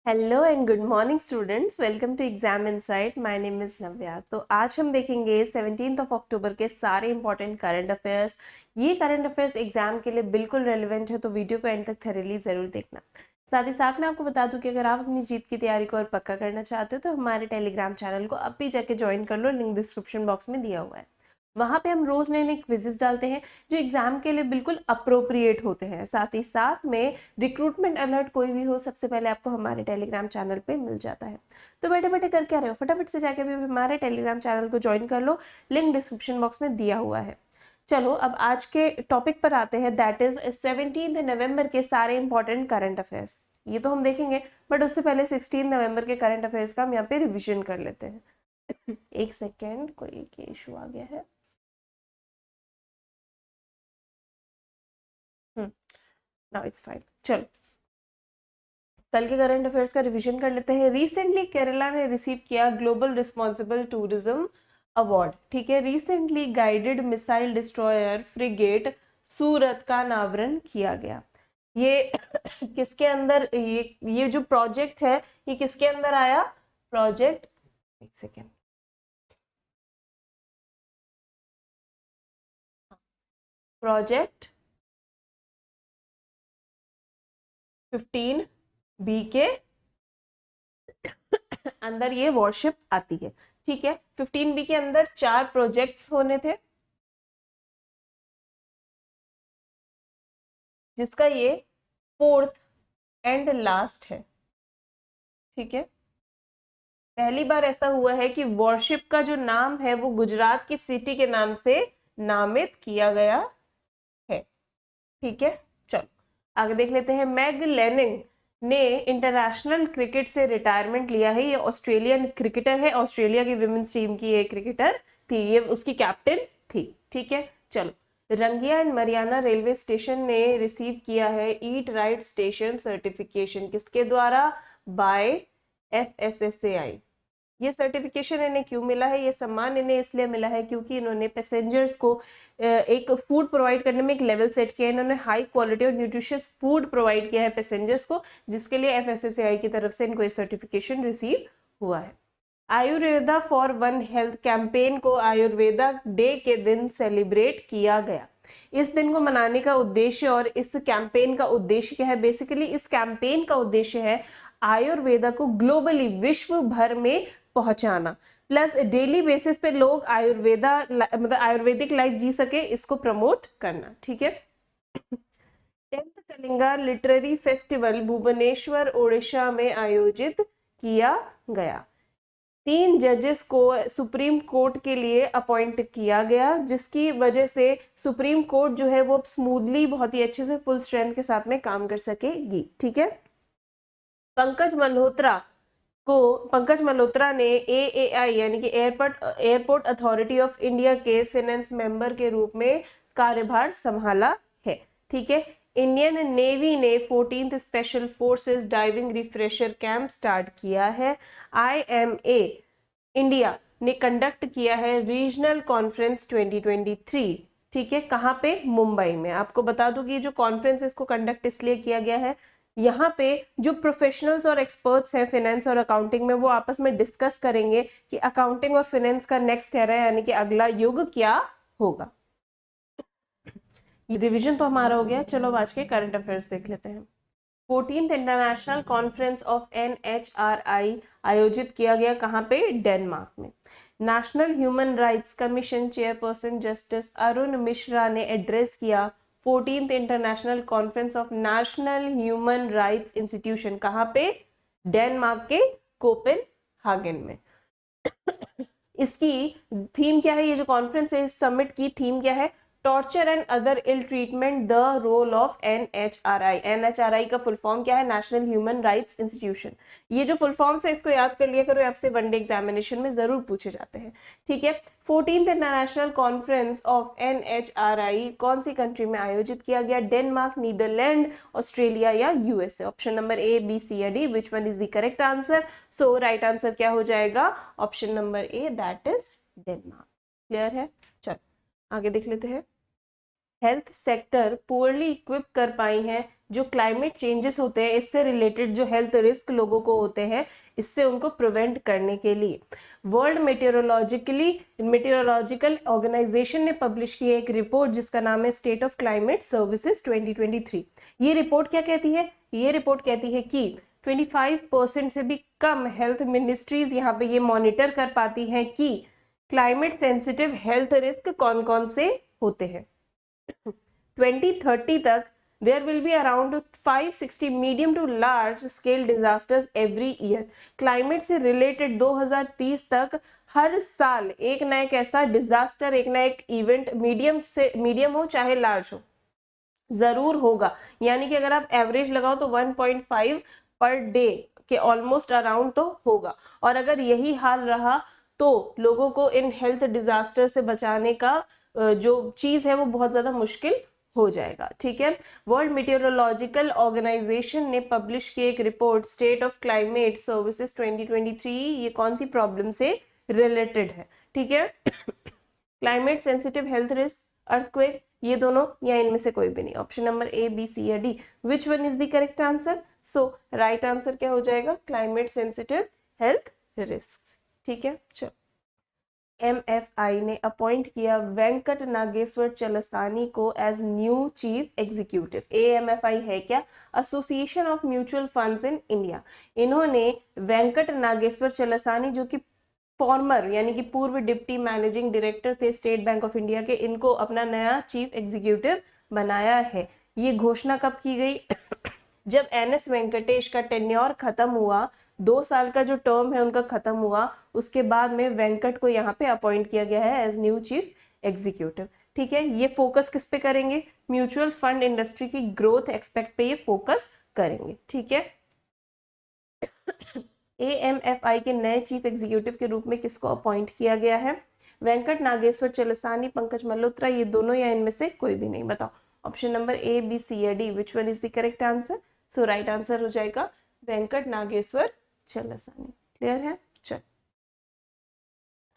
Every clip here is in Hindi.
Hello and good morning students, welcome to exam insight. My name is Navya. तो आज हम देखेंगे 17 अक्टूबर के सारे इंपॉर्टेंट करंट अफेयर्स। ये करंट अफेयर्स एग्जाम के लिए बिल्कुल रेलिवेंट है, तो वीडियो को एंड तक थॉरली ज़रूर देखना। साथ ही साथ मैं आपको बता दूं कि अगर आप अपनी जीत की तैयारी को और पक्का करना चाहते हो तो हमारे टेलीग्राम चैनल को अब भी जाके ज्वाइन कर लो, लिंक डिस्क्रिप्शन बॉक्स में दिया हुआ है। वहाँ पे हम रोज़ नए नए क्विजेस डालते हैं जो एग्जाम के लिए बिल्कुल अप्रोप्रिएट होते हैं। साथ ही साथ में रिक्रूटमेंट अलर्ट कोई भी हो, सबसे पहले आपको हमारे टेलीग्राम चैनल पे मिल जाता है। तो बैठे बैठे कर क्या रहे हो, फटाफट से जाके भी हमारे टेलीग्राम चैनल को ज्वाइन कर लो, लिंक डिस्क्रिप्शन बॉक्स में दिया हुआ है। चलो अब आज के टॉपिक पर आते हैं, दैट इज 17 नवंबर के सारे इंपॉर्टेंट करंट अफेयर्स। ये तो हम देखेंगे, बट उससे पहले 16 नवंबर के करंट अफेयर्स का हम यहाँ पे रिविजन कर लेते हैं। एक सेकेंड, कोई इशू आ गया है। Now it's fine. चलो कल के करंट अफेयर्स का रिवीजन कर लेते हैं। रिसेंटली केरला ने रिसीव किया ग्लोबल रिस्पॉन्सिबल टूरिज्म अवार्ड। ठीक है, recently guided missile destroyer frigate Surat का अनावरण किया गया। ये किसके अंदर, ये जो प्रोजेक्ट है ये किसके अंदर आया? प्रोजेक्ट, एक सेकेंड, प्रोजेक्ट 15B के अंदर ये वॉरशिप आती है। ठीक है, 15B के अंदर 4 प्रोजेक्ट्स होने थे, जिसका ये 4th एंड लास्ट है। ठीक है, पहली बार ऐसा हुआ है कि वॉरशिप का जो नाम है वो गुजरात की सिटी के नाम से नामित किया गया है। ठीक है, चलो आगे देख लेते हैं। मैग लेनिंग ने इंटरनेशनल क्रिकेट से रिटायरमेंट लिया है। ये ऑस्ट्रेलियन क्रिकेटर है, ऑस्ट्रेलिया की विमेंस टीम की ये क्रिकेटर थी, ये उसकी कैप्टन थी। ठीक है, चलो Rangia and Mariana railway station ने रिसीव किया है ईट राइट स्टेशन सर्टिफिकेशन। किसके द्वारा? Bye FSSAI। ये सर्टिफिकेशन इन्हें क्यों मिला है? ये सम्मान इन्हें इसलिए मिला है क्योंकि इन्होंने पैसेंजर्स को एक फूड प्रोवाइड करने में एक लेवल सेट किया है। इन्होंने हाई क्वालिटी और न्यूट्रिशियस फूड प्रोवाइड किया है पैसेंजर्स को, जिसके लिए FSSAI की तरफ से इनको ये सर्टिफिकेशन रिसीव हुआ है। Ayurveda for one health campaign को आयुर्वेदा डे के दिन सेलिब्रेट किया गया। इस दिन को मनाने का उद्देश्य और इस कैंपेन का उद्देश्य क्या है? बेसिकली इस कैंपेन का उद्देश्य है आयुर्वेदा को ग्लोबली, विश्व भर में पहुंचाना, प्लस डेली बेसिस पे लोग आयुर्वेदा मतलब आयुर्वेदिक लाइफ जी सके, इसको प्रमोट करना। ठीक है, 10th Kalinga literary festival Bhubaneswar Odisha में आयोजित किया गया। 3 जजेस को सुप्रीम कोर्ट के लिए अपॉइंट किया गया, जिसकी वजह से सुप्रीम कोर्ट जो है वो स्मूथली, बहुत ही अच्छे से, फुल स्ट्रेंथ के साथ में काम कर सकेगी। ठीक है, पंकज मल्होत्रा ने AAI यानी कि एयरपोर्ट अथॉरिटी ऑफ इंडिया के फाइनेंस मेंबर के रूप में कार्यभार संभाला है। ठीक है, इंडियन नेवी ने 14th special forces diving refresher camp start किया है। IMA इंडिया ने कंडक्ट किया है रीजनल कॉन्फ्रेंस 2023। ठीक है, कहाँ पे? मुंबई में। आपको बता दूं कि ये जो कॉन्फ्रेंस इसको कंडक्ट इसलिए किया गया है, यहाँ पे जो प्रोफेशनल्स और एक्सपर्ट्स हैं फाइनेंस और अकाउंटिंग में, वो आपस में डिस्कस करेंगे कि अकाउंटिंग और फाइनेंस का नेक्स्ट एरा यानी कि अगला युग क्या होगा। रिवीजन तो हमारा हो गया, चलो आज के करंट अफेयर्स देख लेते हैं। 14th international conference of NHRI आयोजित किया गया, कहाँ पे? डेनमार्क में। National human rights commission chairperson justice Arun Mishra ने एड्रेस किया 14th international conference of national human rights institution, कहाँ पे? डेनमार्क के कोपेनहागन में। इसकी थीम क्या है? ये जो कॉन्फ्रेंस है, इस समिट की थीम क्या है? Torture and other ill treatment, the role of NHRI। NHRI का फुल फॉर्म क्या है? National human rights institution. ये जो फुल फॉर्म्स है इसको याद कर लिया करो, आपसे वनडे एग्जामिनेशन में जरूर पूछे जाते हैं। ठीक है, 14th international conference of NHRI कौन सी कंट्री में आयोजित किया गया? डेनमार्क, नीदरलैंड, ऑस्ट्रेलिया या USA। Option number A, B, C या D, which one is the correct answer? So right answer क्या हो जाएगा? Option number A, that is Denmark. Clear है? चलो आगे देख लेते हैं। हेल्थ सेक्टर पुअरली इक्विप कर पाई हैं जो क्लाइमेट चेंजेस होते हैं इससे रिलेटेड जो हेल्थ रिस्क लोगों को होते हैं इससे उनको प्रिवेंट करने के लिए। वर्ल्ड मेटेरोलॉजिकल ऑर्गेनाइजेशन ने पब्लिश की है एक रिपोर्ट जिसका नाम है स्टेट ऑफ क्लाइमेट सर्विसेज 2023। ये रिपोर्ट क्या कहती है? ये रिपोर्ट कहती है कि 25% से भी कम हेल्थ मिनिस्ट्रीज यहाँ पे ये मॉनिटर कर पाती हैं कि क्लाइमेट सेंसिटिव हेल्थ रिस्क कौन कौन से होते हैं। 2030 तक there will be around 560 medium to large scale disasters every year। Climate से रिलेटेड 2030 तक हर साल एक ना एक ऐसा डिजास्टर, एक ना एक इवेंट मीडियम हो चाहे लार्ज हो जरूर होगा। यानी कि अगर आप एवरेज लगाओ तो 1.5 पर डे के ऑलमोस्ट अराउंड तो होगा। और अगर यही हाल रहा तो लोगों को इन हेल्थ डिजास्टर से बचाने का जो चीज है वो बहुत ज्यादा मुश्किल हो जाएगा। ठीक है, वर्ल्ड मेटेरोलॉजिकल ऑर्गेनाइजेशन ने पब्लिश की एक report state of climate services 2023। ये कौन सी प्रॉब्लम से रिलेटेड है? ठीक है, climate sensitive health risk, earthquake, ये दोनों या इनमें से कोई भी नहीं। Option number A, B, C या D, which one is the correct answer? So right answer क्या हो जाएगा? Climate sensitive health risk. ठीक है, चलो। MFI ने अपॉइंट किया वेंकट नागेश्वर चलसानी को as new chief executive. AMFI है क्या? Association of mutual funds in India. इन्होंने वेंकट नागेश्वर चलसानी जो कि फॉर्मर यानी कि पूर्व डिप्टी मैनेजिंग डायरेक्टर थे स्टेट बैंक ऑफ इंडिया के, इनको अपना नया चीफ एग्जीक्यूटिव बनाया है। ये घोषणा कब की गई? जब NS वेंकटेश का टेन्योर खत्म हुआ, 2 साल का जो टर्म है उनका खत्म हुआ, उसके बाद में वेंकट को यहाँ पे अपॉइंट किया गया है एज न्यू चीफ एग्जीक्यूटिव। ठीक है, ये फोकस किस पे करेंगे? म्यूचुअल फंड इंडस्ट्री की ग्रोथ एक्सपेक्ट पे ये फोकस करेंगे। ठीक है, AMFI के नए चीफ एग्जीक्यूटिव के रूप में किसको अपॉइंट किया गया है? वेंकट नागेश्वर चलसानी, पंकज मल्होत्रा, ये दोनों या इनमें से कोई भी नहीं। बताओ option number A, B, C या D, which one is the correct answer? So right answer हो जाएगा वेंकट नागेश्वर चलसानी। क्लियर है? चल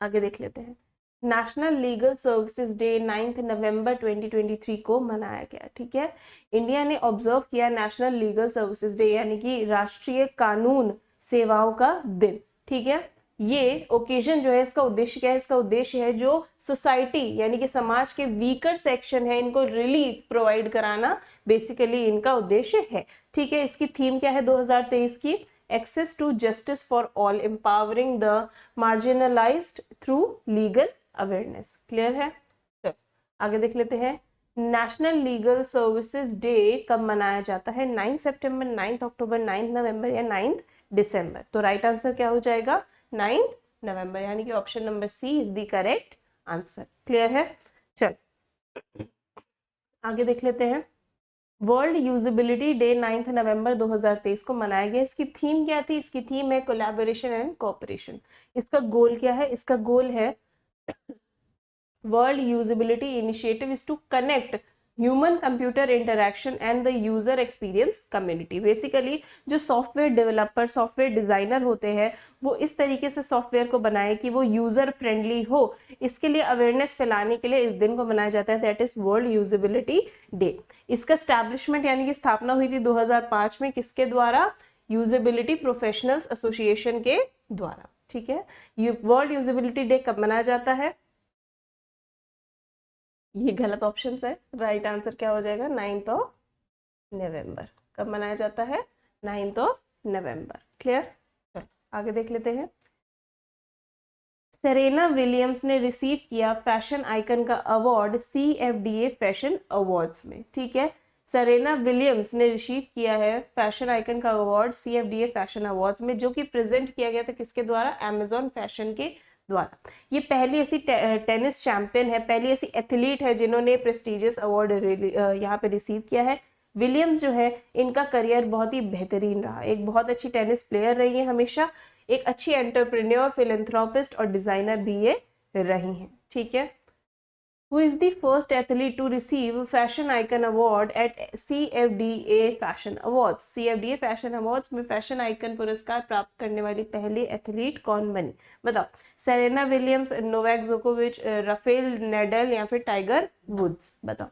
आगे देख लेते हैं। नेशनल लीगल सर्विसेज डे 9 नवंबर 2023 को मनाया गया। ठीक है, इंडिया ने ऑब्जर्व किया नेशनल लीगल सर्विसेज डे यानी कि राष्ट्रीय कानून सेवाओं का दिन। ठीक है, ये ओकेजन जो है इसका उद्देश्य क्या है? इसका उद्देश्य है जो सोसाइटी यानी कि समाज के वीकर सेक्शन है इनको रिलीफ प्रोवाइड कराना, बेसिकली इनका उद्देश्य है। ठीक है, इसकी थीम क्या है 2023 की? Access to justice for all, empowering the marginalised through legal awareness. Clear है? चलो आगे देख लेते हैं। नेशनल लीगल सर्विसेज डे कब मनाया जाता है? 9 सितंबर, 9 अक्टूबर, 9 नवंबर या 9 दिसंबर? तो राइट आंसर क्या हो जाएगा? 9 नवंबर, यानी कि option number C is the correct answer. Clear है? चल आगे देख लेते हैं। वर्ल्ड यूजिबिलिटी डे 9 नवंबर 2023 को मनाया गया। इसकी थीम क्या थी? इसकी थीम है कोलैबोरेशन एंड कोऑपरेशन। इसका गोल क्या है? इसका गोल है world usability initiative is to connect human computer interaction and the user experience community. Basically जो सॉफ्टवेयर डेवलपर, सॉफ्टवेयर डिजाइनर होते हैं वो इस तरीके से सॉफ्टवेयर को बनाए कि वो यूजर फ्रेंडली हो, इसके लिए अवेयरनेस फैलाने के लिए इस दिन को मनाया जाता है, that is world usability day. इसका स्टैब्लिशमेंट यानी कि स्थापना हुई थी 2005 में, किसके द्वारा? यूजिबिलिटी प्रोफेशनल्स एसोसिएशन के द्वारा। ठीक है, वर्ल्ड यूजिबिलिटी डे कब मनाया जाता है? ये गलत ऑप्शन है, राइट आंसर क्या हो जाएगा? 9 नवंबर। कब मनाया जाता है? 9 नवंबर। क्लियर? आगे देख लेते हैं। सेरेना विलियम्स ने रिसीव किया फैशन आइकन का अवार्ड CFDA फैशन अवार्ड्स में। ठीक है, सेरेना विलियम्स ने रिसीव किया है फैशन आइकन का अवार्ड CFDA फैशन अवार्ड्स में, जो कि प्रेजेंट किया गया था किसके द्वारा? अमेजॉन फैशन के द्वारा। ये पहली ऐसी टेनिस चैंपियन है, पहली ऐसी एथलीट है जिन्होंने प्रेस्टिजियस अवार्ड यहाँ पे रिसीव किया है। विलियम्स जो है इनका करियर बहुत ही बेहतरीन रहा, एक बहुत अच्छी टेनिस प्लेयर रही है हमेशा, एक अच्छी एंटरप्रेन्योर, फिलैंथ्रोपिस्ट और डिजाइनर भी ये रही हैं। ठीक है, Who is the first athlete to receive Fashion Icon Award at CFDA Fashion Awards? CFDA Fashion Awards में फैशन आइकन पुरस्कार प्राप्त करने वाली पहली एथलीट कौन बनी? बताओ, सेरेना विलियम्स, नोवाक जोकोविच, राफेल नडाल या फिर टाइगर वुड्स? बताओ।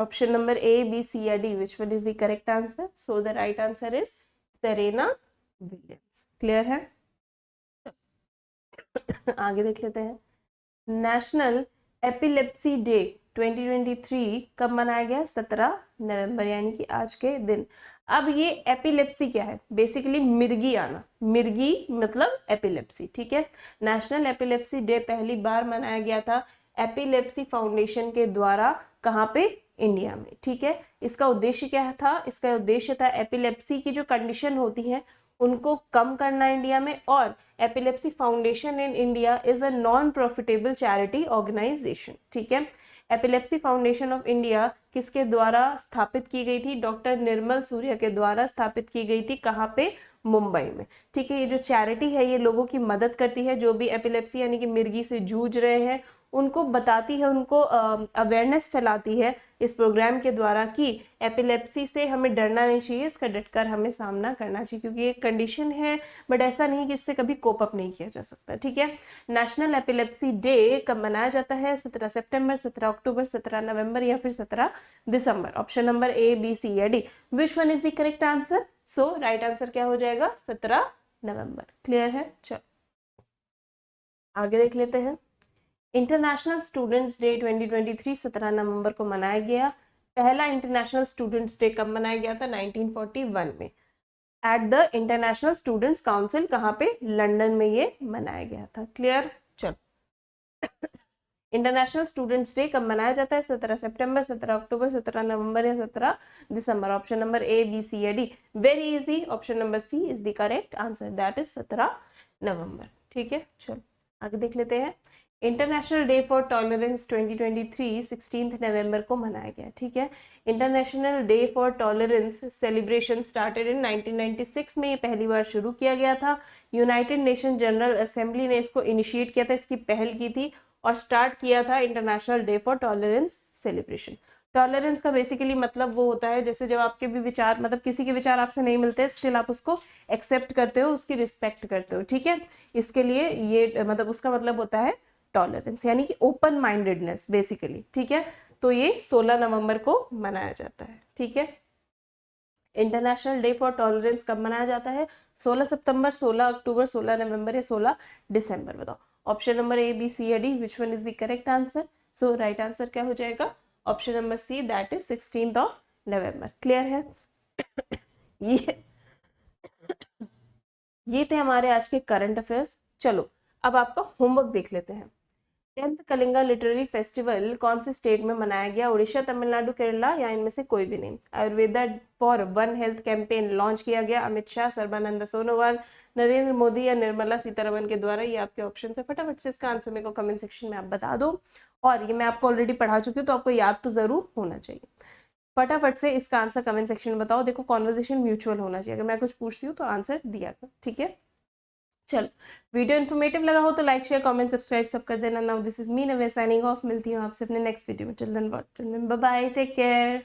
Option number A, B, C या D, which one is the correct answer? So the right answer is Serena Williams. Clear है? आगे देख लेते हैं। नेशनल एपिलेप्सी डे 2023 कब मनाया गया? 17 नवंबर, यानी कि आज के दिन। अब ये एपिलेप्सी क्या है? बेसिकली मिर्गी आना, मिर्गी मतलब एपिलेप्सी, ठीक है। नेशनल एपिलेप्सी डे पहली बार मनाया गया था एपिलेप्सी फाउंडेशन के द्वारा। कहाँ पे? इंडिया में, ठीक है। इसका उद्देश्य क्या था? इसका उद्देश्य था एपिलेप्सी की जो कंडीशन होती है उनको कम करना इंडिया में, और epilepsy foundation in India is a non profitable charity organisation, ठीक है। एपिलेप्सी फाउंडेशन ऑफ इंडिया किसके द्वारा स्थापित की गई थी? डॉक्टर निर्मल सूर्य के द्वारा स्थापित की गई थी। कहाँ पे? मुंबई में, ठीक है। ये जो चैरिटी है ये लोगों की मदद करती है जो भी एपिलेप्सी यानी कि मिर्गी से जूझ रहे हैं, उनको बताती है, उनको अवेयरनेस फैलाती है इस प्रोग्राम के द्वारा कि एपिलेप्सी से हमें डरना नहीं चाहिए, इसका डटकर हमें सामना करना चाहिए, क्योंकि एक कंडीशन है बट ऐसा नहीं कि इससे कभी कोप अप नहीं किया जा सकता, ठीक है। नेशनल एपिलेप्सी डे कब मनाया जाता है? 17 सितंबर, 17 अक्टूबर, 17 नवंबर या फिर 17 दिसंबर? Option number A, B, C या D, which one is the correct answer? So right answer क्या हो जाएगा? 17 नवंबर। क्लियर है? चलो आगे देख लेते हैं। इंटरनेशनल स्टूडेंट्स डे 2023 17 नवंबर को मनाया गया। पहला इंटरनेशनल स्टूडेंट्स डे कब मनाया गया था? 1941 में at the international students council. कहाँ पे? लंदन में ये मनाया गया था। क्लियर? चलो इंटरनेशनल स्टूडेंट्स डे कब मनाया जाता है? 17 सितंबर, 17 अक्टूबर, 17 नवंबर या 17 दिसंबर? Option number A, B, C या D, very easy, option number C is the correct answer, that is 17 November, ठीक है। चलो आगे देख लेते हैं। इंटरनेशनल डे फॉर टॉलरेंस 2023 16 नवंबर को मनाया गया, ठीक है। International day for tolerance celebration started in 1996 में, ये पहली बार शुरू किया गया था। यूनाइटेड नेशन जनरल असेंबली ने इसको इनिशिएट किया था, इसकी पहल की थी और स्टार्ट किया था international day for tolerance celebration. Tolerance का बेसिकली मतलब वो होता है जैसे जब आपके भी विचार, मतलब किसी के विचार आपसे नहीं मिलते, स्टिल आप उसको एक्सेप्ट करते हो, उसकी रिस्पेक्ट करते हो, ठीक है। इसके लिए ये मतलब उसका मतलब होता है टॉलरेंस, यानी कि ओपन माइंडेडनेस बेसिकली, ठीक है। तो ये 16 नवंबर को मनाया जाता है, ठीक है। इंटरनेशनल डे फॉर टॉलरेंस कब मनाया जाता है? 16 सितंबर, 16 अक्टूबर, 16 नवंबर या 16 दिसंबर? बताओ option number A, B, C या D, which one is the correct answer? So right answer क्या हो जाएगा? Option number C, that is 16 November. Clear है? ये ये थे हमारे आज के करंट अफेयर्स। चलो अब आपका होमवर्क देख लेते हैं। 10th कलिंगा लिटरेरी फेस्टिवल कौन से स्टेट में मनाया गया? उड़ीसा, तमिलनाडु, केरला या इनमें से कोई भी नहीं? Ayurveda for one health campaign launch किया गया अमित शाह, सर्बानंद सोनोवाल, नरेंद्र मोदी या निर्मला सीतारमन के द्वारा? ये आपके ऑप्शन है। फटाफट से इसका आंसर मेरे को कमेंट सेक्शन में आप बता दो। और ये मैं आपको ऑलरेडी पढ़ा चुकी हूँ तो आपको याद तो जरूर होना चाहिए। फटाफट से इसका आंसर कमेंट सेक्शन में बताओ। देखो कॉन्वर्जेशन म्यूचुअल होना चाहिए, अगर मैं कुछ पूछती हूँ तो आंसर दिया कर, ठीक है। चलो वीडियो इन्फॉर्मेटिव लगा हो तो लाइक, शेयर, कमेंट, सब्सक्राइब सब कर देना। नाउ दिस इज मी नवे साइनिंग ऑफ। मिलती हूँ आपसे अपने नेक्स्ट वीडियो में। Till then bye bye, take care.